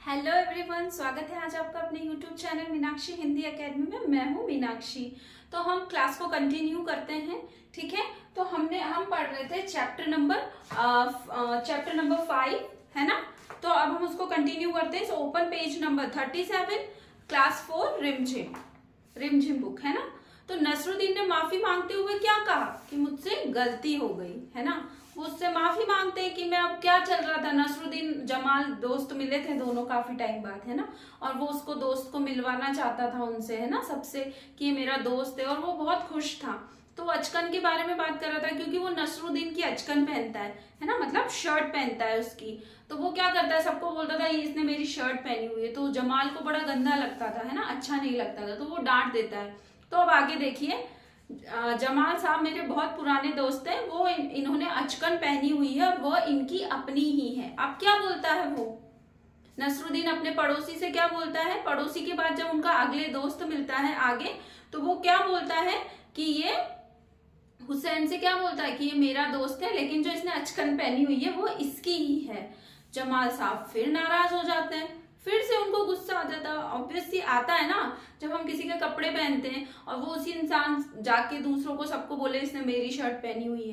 Hello everyone, स्वागत है आज आपका अपने YouTube channel Meenakshi Hindi academy में। मैं हूँ मीनाक्षी। तो हम क्लास को कंटिन्यू करते हैं, ठीक है। तो हम पढ़ रहे थे चैप्टर नंबर 5, है ना। तो अब हम उसको कंटिन्यू करते हैं। So open page number 37, class 4, रिमझिम बुक, है ना। तो नसरुद्दीन ने माफी मांगते हुए क्या कहा कि मुझसे गलती हो गई, है ना। वो उससे माफी मांगते हैं कि मैं अब क्या चल रहा था। नसरुद्दीन जमाल दोस्त मिले थे दोनों काफी टाइम बाद, है ना। और वो उसको दोस्त को मिलवाना चाहता था उनसे, है ना, सबसे, कि ये मेरा दोस्त है। और वो बहुत खुश था। तो वो अचकन के बारे में बात कर रहा था क्योंकि वो नसरुद्दीन की अचकन पहनता है ना, मतलब शर्ट पहनता है उसकी। तो वो क्या करता है, सबको बोलता था ये इसने मेरी शर्ट पहनी हुई है। तो जमाल को बड़ा गंदा लगता था, है ना, अच्छा नहीं लगता था। तो वो डांट देता है। तो अब आगे देखिए, जमाल साहब मेरे बहुत पुराने दोस्त हैं। वो इन्होंने अचकन पहनी हुई है और वो इनकी अपनी ही है। अब क्या बोलता है वो नसरुद्दीन अपने पड़ोसी से, क्या बोलता है, पड़ोसी के बाद जब उनका अगले दोस्त मिलता है आगे, तो वो क्या बोलता है कि ये हुसैन से क्या बोलता है कि ये मेरा दोस्त है, लेकिन जो इसने अचकन पहनी हुई है वो इसकी ही है। जमाल साहब फिर नाराज हो जाते हैं, फिर से उनको गुस्सा आ जाता है। ऑब्वियसली आता है ना, जब हम किसी के कपड़े पहनते हैं और वो उसी इंसान जाके दूसरों को सबको बोले इसने मेरी शर्ट पहनी हुई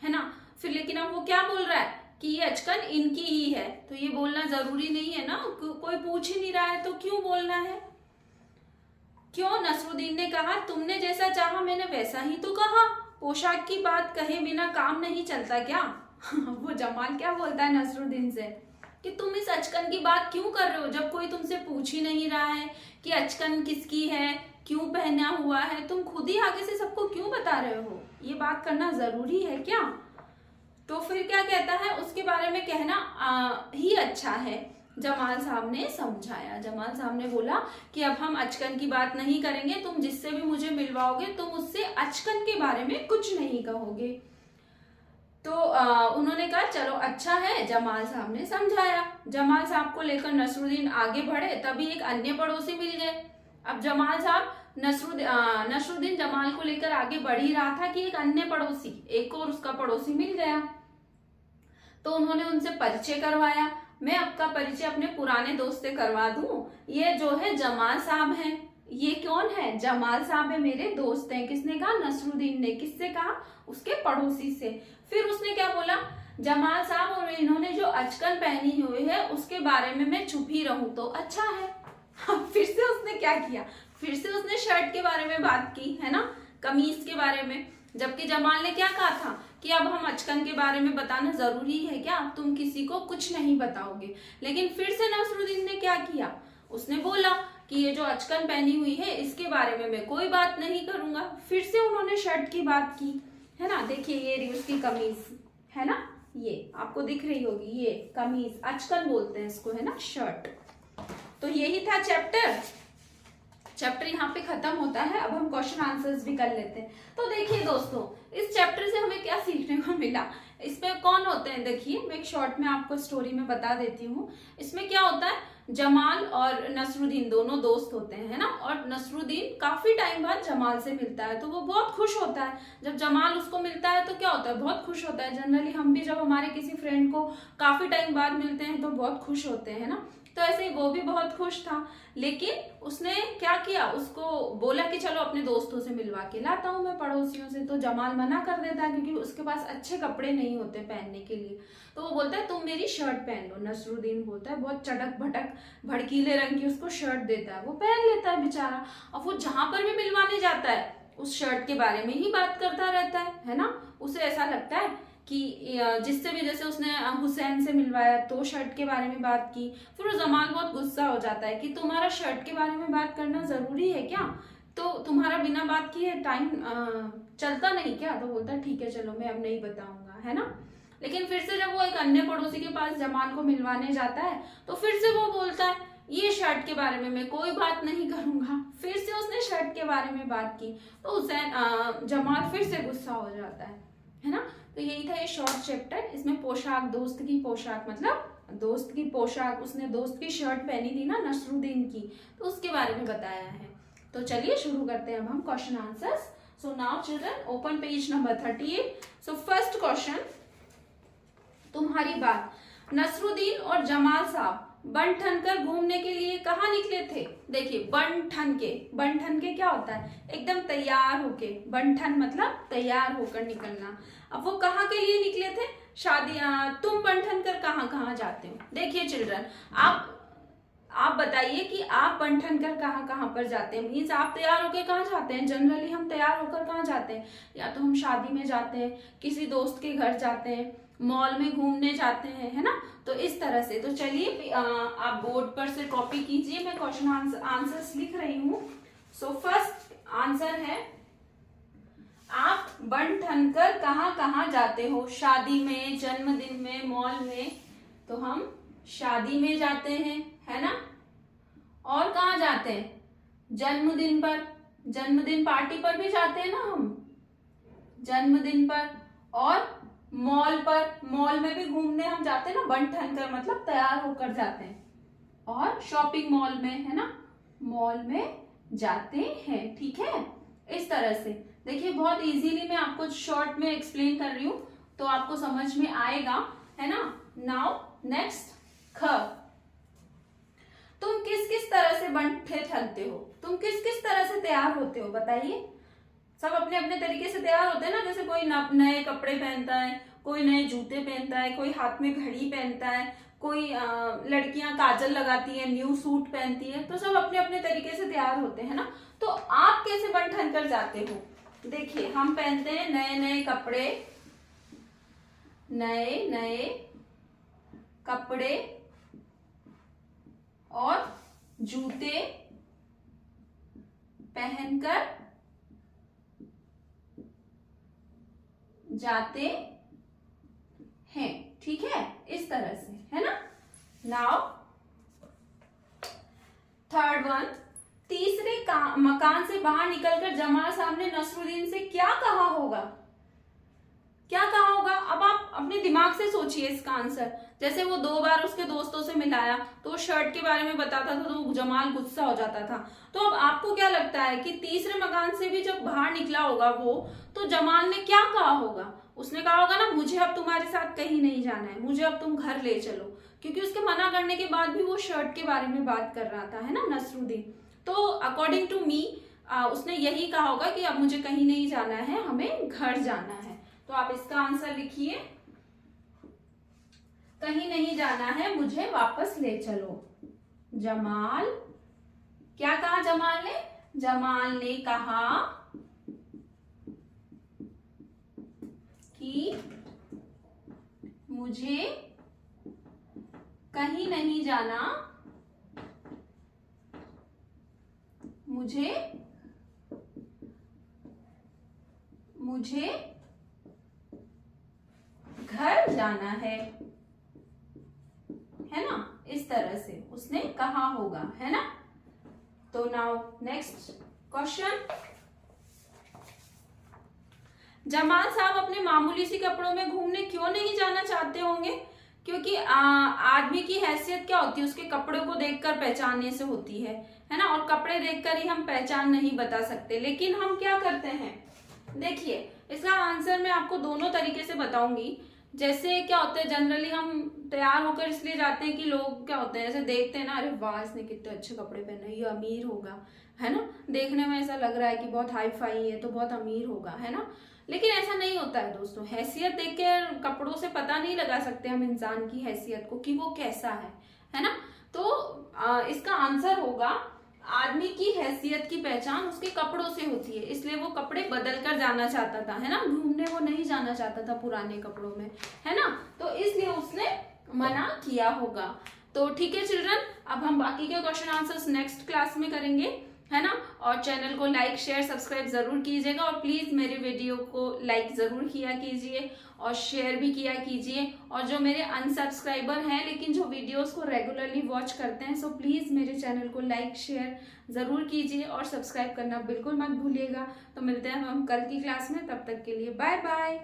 है ना। फिर लेकिन अब वो क्या बोल रहा है कि ये अचकन इनकी ही है। तो ये बोलना जरूरी नहीं है ना, कोई पूछ ही नहीं रहा है तो क्यों बोलना है। क्यों, नसरुद्दीन ने कहा तुमने जैसा चाहा मैंने वैसा ही तो कहा। पोशाक की बात कहे बिना काम नहीं चलता क्या। वो जमाल क्या बोलता है नसरुद्दीन से कि तुम इस अचकन की बात क्यों कर रहे हो, जब कोई तुमसे पूछ ही नहीं रहा है कि अचकन किसकी है, क्यों पहना हुआ है। तुम खुद ही आगे से सबको क्यों बता रहे हो, ये बात करना जरूरी है क्या। तो फिर क्या कहता है, उसके बारे में कहना ही अच्छा है। जमाल साहब ने समझाया। जमाल साहब ने बोला कि अब हम अचकन की बात नहीं करेंगे, तुम जिससे भी मुझे मिलवाओगे तुम उससे अचकन के बारे में कुछ नहीं कहोगे। तो उन्होंने कहा चलो अच्छा है, जमाल साहब ने समझाया। जमाल साहब को लेकर नसरुद्दीन आगे बढ़े, तभी एक अन्य पड़ोसी मिल गए। अब जमाल साहब नसरुद्दीन जमाल को लेकर आगे बढ़ ही रहा था कि एक अन्य पड़ोसी, एक और उसका पड़ोसी मिल गया। तो उन्होंने उनसे परिचय करवाया। मैं आपका परिचय अपने पुराने दोस्त से करवा दूं, ये जो है जमाल साहब हैं। ये कौन है, जमाल साहब है, मेरे दोस्त हैं। किसने कहा, नसरुद्दीन ने। किससे कहा, उसके पड़ोसी से। फिर उसने क्या बोला, जमाल साहब और इन्होंने जो अचकन पहनी हुई है उसके बारे में मैं चुप ही रहूं तो अच्छा है। फिर से उसने क्या किया, फिर से उसने शर्ट के बारे में बात की, है ना, कमीज के बारे में। जबकि जमाल ने क्या कहा था कि अब हम अचकन के बारे में बताना जरूरी है क्या, तुम किसी को कुछ नहीं बताओगे। लेकिन फिर से नसरुद्दीन ने क्या किया, उसने बोला कि ये जो अचकन पहनी हुई है इसके बारे में मैं कोई बात नहीं करूंगा। फिर से उन्होंने शर्ट की बात की, है ना। देखिए ये रही उसकी कमीज, है ना, ये आपको दिख रही होगी, ये कमीज, अचकन बोलते हैं इसको, है ना, शर्ट। तो यही था चैप्टर यहाँ पे खत्म होता है। अब हम क्वेश्चन आंसर्स भी कर लेते हैं। तो देखिए दोस्तों, इस चैप्टर से हमें क्या सीखने को मिला। इसमें कौन होते हैं, देखिए मैं एक शॉर्ट में आपको स्टोरी में बता देती हूँ। इसमें क्या होता है, जमाल और नसरुद्दीन दोनों दोस्त होते हैं, है ना। और नसरुद्दीन काफी टाइम बाद जमाल से मिलता है तो वो बहुत खुश होता है। जब जमाल उसको मिलता है तो क्या होता है, बहुत खुश होता है। जनरली हम भी जब हमारे किसी फ्रेंड को काफी टाइम बाद मिलते हैं तो बहुत खुश होते हैं ना। तो ऐसे ही वो भी बहुत खुश था। लेकिन उसने क्या किया, उसको बोला कि चलो अपने दोस्तों से मिलवा के लाता हूँ मैं, पड़ोसियों से। तो जमाल मना कर देता है क्योंकि उसके पास अच्छे कपड़े नहीं होते पहनने के लिए। तो वो बोलता है तुम मेरी शर्ट पहन लो। नसरुद्दीन बोलता है, बहुत चटक भटक भड़कीले रंग की उसको शर्ट देता है, वो पहन लेता है बेचारा। और वो जहां पर भी मिलवाने जाता है उस शर्ट के बारे में ही बात करता रहता है ना। उसे ऐसा लगता है कि जिससे भी, जैसे उसने हुसैन से मिलवाया तो शर्ट के बारे में बात की। फिर वो जमाल बहुत गुस्सा हो जाता है कि तुम्हारा शर्ट के बारे में बात करना जरूरी है क्या, तो तुम्हारा बिना बात किए टाइम चलता नहीं क्या। तो बोलता है ठीक है चलो मैं अब नहीं बताऊंगा, है ना। लेकिन फिर से जब वो एक अन्य पड़ोसी के पास जमाल को मिलवाने जाता है तो फिर से वो बोलता है ये शर्ट के बारे में मैं कोई बात नहीं करूंगा। फिर से उसने शर्ट के बारे में बात की तो हुसैन जमाल फिर से गुस्सा हो जाता है ना। तो यही था ये शॉर्ट चैप्टर। इसमें पोशाक, दोस्त की पोशाक, मतलब दोस्त की पोशाक, उसने दोस्त की शर्ट पहनी थी ना नसरुद्दीन की, तो उसके बारे में बताया है। तो चलिए शुरू करते हैं अब हम question answers. So now children open page number 38। So first question, तुम्हारी बात। नसरुद्दीन और जमाल साहब बन ठन कर घूमने के लिए कहाँ निकले थे? देखिए बन ठन के क्या होता है? एकदम तैयार होके, बन ठन मतलब तैयार होकर निकलना। अब वो कहाँ के लिए निकले थे? शादी। तुम बन ठन कर कहाँ कहाँ जाते हो? देखिए चिल्ड्रन, आप बताइए कि आप बन ठन कर कहाँ कहाँ पर जाते हैं। मीन्स आप तैयार होकर कहाँ जाते हैं? जनरली हम तैयार होकर कहाँ जाते हैं? या तो हम शादी में जाते हैं, किसी दोस्त के घर जाते हैं, मॉल में घूमने जाते हैं, है ना। तो इस तरह से। तो चलिए आप बोर्ड पर से कॉपी कीजिए, मैं क्वेश्चन आंसर्स लिख रही हूँ। सो फर्स्ट आंसर है, आप बन ठन कर कहाँ कहाँ जाते हो? शादी में, जन्मदिन में, मॉल में। तो हम शादी में जाते हैं, है ना। और कहाँ जाते हैं? जन्मदिन पर, जन्मदिन पार्टी पर भी जाते हैं ना हम, जन्मदिन पर। और मॉल पर, मॉल में भी घूमने हम जाते हैं ना, बन ठन कर मतलब तैयार होकर जाते हैं। और शॉपिंग मॉल में, है ना, मॉल में जाते हैं। ठीक है, इस तरह से। देखिए बहुत इजीली मैं आपको शॉर्ट में एक्सप्लेन कर रही हूं, तो आपको समझ में आएगा, है ना। नाउ नेक्स्ट, ख। तुम किस किस तरह से बन ठनते हो? तुम किस किस तरह से तैयार होते हो? बताइए। सब अपने अपने तरीके से तैयार होते हैं ना। जैसे कोई नए कपड़े पहनता है, कोई नए जूते पहनता है, कोई हाथ में घड़ी पहनता है, कोई लड़कियां काजल लगाती है, न्यू सूट पहनती है। तो सब अपने अपने तरीके से तैयार होते हैं ना। तो आप कैसे बन ठन कर जाते हो? देखिए हम पहनते हैं नए नए कपड़े, नए नए कपड़े और जूते पहनकर जाते हैं। ठीक है, इस तरह से, है ना। नाउ थर्ड वन, तीसरे मकान से बाहर निकलकर जमाल साहब ने नसरुद्दीन से क्या कहा होगा? क्या कहा होगा? अब आप अपने दिमाग से सोचिए इसका आंसर। जैसे वो 2 बार उसके दोस्तों से मिलाया, तो वो शर्ट के बारे में बताता था, तो वो जमाल गुस्सा हो जाता था। तो अब आपको क्या लगता है कि तीसरे मकान से भी जब बाहर निकला होगा वो, तो जमाल ने क्या कहा होगा? उसने कहा होगा ना, मुझे अब तुम्हारे साथ कहीं नहीं जाना है, मुझे अब तुम घर ले चलो। क्योंकि उसके मना करने के बाद भी वो शर्ट के बारे में बात कर रहा था, है ना, नसरुद्दीन। तो अकॉर्डिंग टू मी उसने यही कहा होगा कि अब मुझे कहीं नहीं जाना है, हमें घर जाना है। तो आप इसका आंसर लिखिए, कहीं नहीं जाना है, मुझे वापस ले चलो। जमाल, क्या कहा जमाल ने? जमाल ने कहा कि मुझे कहीं नहीं जाना, मुझे घर जाना है ना। इस तरह से उसने कहा होगा, है ना। तो नाउ नेक्स्ट क्वेश्चन, जमाल साहब अपने मामूली सी कपड़ों में घूमने क्यों नहीं जाना चाहते होंगे? क्योंकि आदमी की हैसियत क्या होती है? उसके कपड़ों को देखकर पहचानने से होती है ना। और कपड़े देखकर ही हम पहचान नहीं बता सकते, लेकिन हम क्या करते हैं? देखिए इसका आंसर मैं आपको दोनों तरीके से बताऊंगी। जैसे क्या होता है, जनरली हम तैयार होकर इसलिए जाते हैं कि लोग क्या होते हैं, ऐसे देखते हैं ना, अरे वाह इसने कितने अच्छे कपड़े पहने, ये अमीर होगा, है ना। देखने में ऐसा लग रहा है कि बहुत हाई फाई है, तो बहुत अमीर होगा, है ना। लेकिन ऐसा नहीं होता है दोस्तों। हैसियत देख के कपड़ों से पता नहीं लगा सकते हम इंसान की हैसियत को कि वो कैसा है ना। तो इसका आंसर होगा, आदमी की हैसियत की पहचान उसके कपड़ों से होती है, इसलिए वो कपड़े बदल कर जाना चाहता था, है ना। घूमने वो नहीं जाना चाहता था पुराने कपड़ों में, है ना। तो इसलिए उसने मना किया होगा। तो ठीक है चिल्ड्रन, अब हम बाकी के क्वेश्चन आंसर्स नेक्स्ट क्लास में करेंगे, है ना। और चैनल को लाइक शेयर सब्सक्राइब जरूर कीजिएगा, और प्लीज मेरे वीडियो को लाइक जरूर किया कीजिए और शेयर भी किया कीजिए। और जो मेरे अनसब्सक्राइबर हैं लेकिन जो वीडियोस को रेगुलरली वॉच करते हैं, सो प्लीज मेरे चैनल को लाइक शेयर जरूर कीजिए और सब्सक्राइब करना बिल्कुल मत भूलिएगा। तो मिलते हैं हम कल की क्लास में, तब तक के लिए बाय बाय।